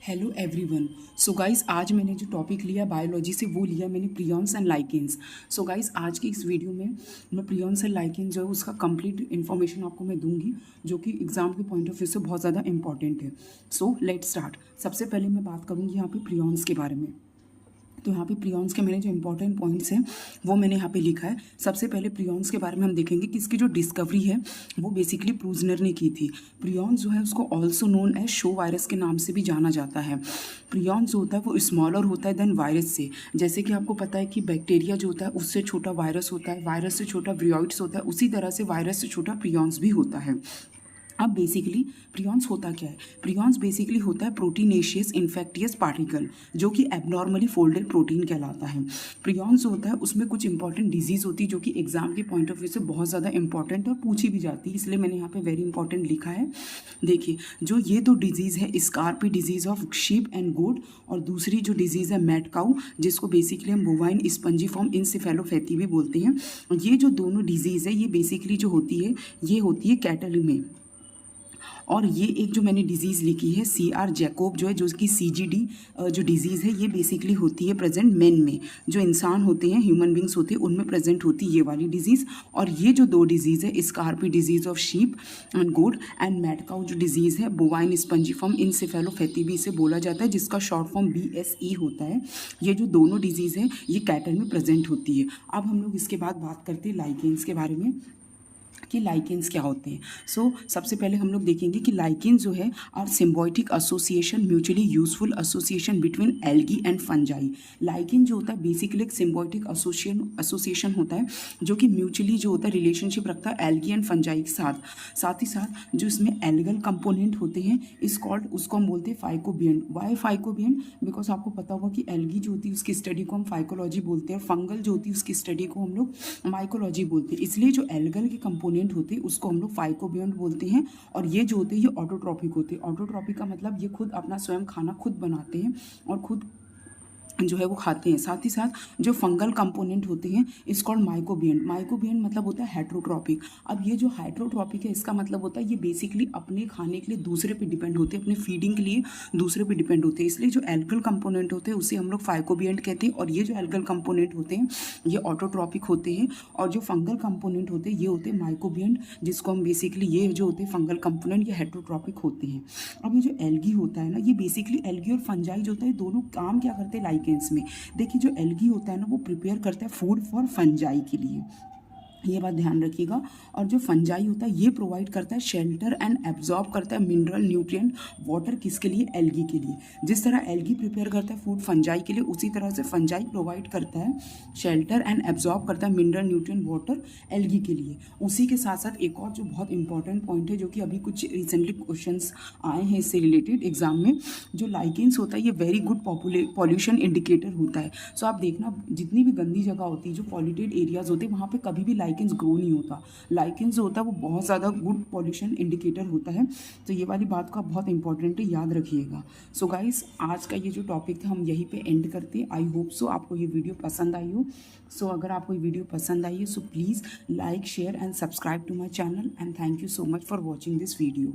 Hello everyone. So guys, आज मैंने जो टॉपिक लिया बायोलॉजी से वो लिया मैंने prions and lichens. So guys, आज की इस वीडियो में मैं प्रियॉन्स एंड लाइकेंस जो है उसका कंप्लीट इन्फॉर्मेशन आपको मैं दूंगी, जो कि एग्जाम के पॉइंट ऑफ व्यू से बहुत ज़्यादा इंपॉर्टेंट है। So let's start. सबसे पहले मैं बात करूँगी यहाँ पे प्रियॉन्स के बारे में। तो यहाँ पे प्रियॉन्स के मैंने जो इंपॉर्टेंट पॉइंट्स हैं वो मैंने यहाँ पे लिखा है। सबसे पहले प्रियॉन्स के बारे में हम देखेंगे कि इसकी जो डिस्कवरी है वो बेसिकली प्रूजनर ने की थी। प्रियॉन्स जो है उसको also known as slow virus के नाम से भी जाना जाता है। प्रियॉन्स जो होता है वो स्मॉलर होता है देन वायरस से। जैसे कि आपको पता है कि बैक्टीरिया जो होता है उससे छोटा वायरस होता है, वायरस से छोटा विरोइड्स होता है, उसी तरह से वायरस से छोटा प्रियॉन्स भी होता है। अब बेसिकली प्रियॉन्स होता क्या है? प्रियॉन्स बेसिकली होता है प्रोटीनेशियस इन्फेक्टियस पार्टिकल, जो कि एबनॉर्मली फोल्डेड प्रोटीन कहलाता है। प्रियॉन्स होता है उसमें कुछ इंपॉर्टेंट डिजीज होती है जो कि एग्जाम के पॉइंट ऑफ व्यू से बहुत ज़्यादा इंपॉर्टेंट और पूछी भी जाती है, इसलिए मैंने यहाँ पे वेरी इंपॉर्टेंट लिखा है। देखिए, जो ये दो डिजीज़ है, scrapie disease of sheep and गोट, और दूसरी जो डिजीज़ है मैड काउ, जिसको बेसिकली हम बोवाइन स्पंजीफॉर्म इंसेफेलोपैथी भी बोलते हैं। ये जो दोनों डिजीज़ है ये बेसिकली जो होती है ये होती है कैटल में। और ये एक जो मैंने डिजीज़ लिखी है CR जैकोब जो है, जो कि CGD जो डिजीज़ है ये बेसिकली होती है प्रेजेंट मेन में, जो इंसान होते हैं, ह्यूमन बींग्स होते हैं, उनमें प्रेजेंट होती है ये वाली डिजीज़। और ये जो दो डिजीज़ है scrapie disease of sheep and goat and mad cow जो डिजीज़ है बोवाइन स्पंजीफॉर्म इंसेफेलोपैथी भी इसे बोला जाता है, जिसका शॉर्ट फॉर्म BSE होता है। ये जो दोनों डिजीज़ है ये कैटल में प्रेजेंट होती है। अब हम लोग इसके बाद बात करते हैं लाइकेंस के बारे में कि लाइकेंस क्या होते हैं। सबसे पहले हम लोग देखेंगे कि लाइकेंस जो है are symbiotic association, mutually useful association between algae and fungi. Lichen जो होता है बेसिकली एक सिम्बायोटिक एसोसिएशन होता है जो कि म्यूचुअली जो होता है रिलेशनशिप रखता है एल्गी एंड फंजाई के साथ। साथ ही साथ जो इसमें एल्गल कंपोनेंट होते हैं इस कॉल्ड, उसको हम बोलते हैं फाइकोबियंट। वाई फाइकोबियंट? बिकॉज आपको पता होगा कि एल्गी जो होती है उसकी स्टडी को हम फाइकोलॉजी बोलते हैं, फंगल जो होती है उसकी स्टडी को हम लोग माइकोलॉजी बोलते हैं। इसलिए जो एल्गल के कंपोनेंट होते हैं उसको हम लोग फाइकोबियंट बोलते हैं। और ये जो होते हैं ये ऑटोट्रॉपिक होते हैं। ऑटोट्रॉपिक का मतलब ये खुद अपना स्वयं खाना खुद बनाते हैं और खुद जो है वो खाते हैं। साथ ही साथ जो फंगल कंपोनेंट होते हैं इस कॉल्ड माइकोबियंट। माइकोबियंट मतलब होता है हेट्रोट्रॉपिक। अब ये जो हेट्रोट्रॉपिक है इसका मतलब होता है ये बेसिकली अपने खाने के लिए दूसरे पे डिपेंड होते हैं, अपने फीडिंग के लिए दूसरे पे डिपेंड होते हैं। इसलिए जो एल्गल कंपोनेंट होते हैं उसे हम लोग फाइकोबियंट कहते हैं, और ये जो एल्गल कंपोनेंट होते हैं ये ऑटोट्रॉपिक होते हैं। और जो फंगल कंपोनेंट होते हैं ये होते हैं माइकोबियंट, जिसको हम बेसिकली ये जो होते हैं फंगल कंपोनेंट ये हेट्रोट्रॉपिक होते हैं। अब ये जो एल्गी होता है ना, ये बेसिकली एल्गी और फंजाई जो होता है दोनों काम क्या करते हैं लाइकेंस में। देखिए, जो एल्गी होता है ना वो प्रिपेयर करता है फूड फॉर फंजाई के लिए, ये बात ध्यान रखिएगा। और जो फंजाई होता है ये प्रोवाइड करता है शेल्टर एंड एब्जॉर्ब करता है मिनरल, न्यूट्रिएंट, वाटर, किसके लिए? एल्गी के लिए। जिस तरह एल्गी प्रिपेयर करता है फूड फंजाई के लिए, उसी तरह से फंजाई प्रोवाइड करता है शेल्टर एंड एब्जॉर्ब करता है मिनरल, न्यूट्रिएंट, वाटर एल्गी के लिए। उसी के साथ साथ एक और जो बहुत इंपॉर्टेंट पॉइंट है जो कि अभी कुछ रिसेंटली क्वेश्चंस आए हैं इससे रिलेटेड एग्जाम में, जो लाइकेंस होता है ये वेरी गुड पॉल्यूशन इंडिकेटर होता है। सो आप देखना जितनी भी गंदी जगह होती है, जो पॉल्यूटेड एरियाज होते हैं, वहाँ पे कभी भी लाइकेंस ग्रो नहीं होता। लाइकेंस जो होता है वो बहुत ज़्यादा गुड पॉल्यूशन इंडिकेटर होता है। तो ये वाली बात का बहुत इंपॉर्टेंट है, याद रखिएगा। सो गाइस, आज का ये जो टॉपिक था हम यहीं पे एंड करते हैं। आई होप सो आपको ये वीडियो पसंद आई हो। सो अगर आपको ये वीडियो पसंद आई है so please like, share and subscribe to my channel, and thank you so much for watching this video.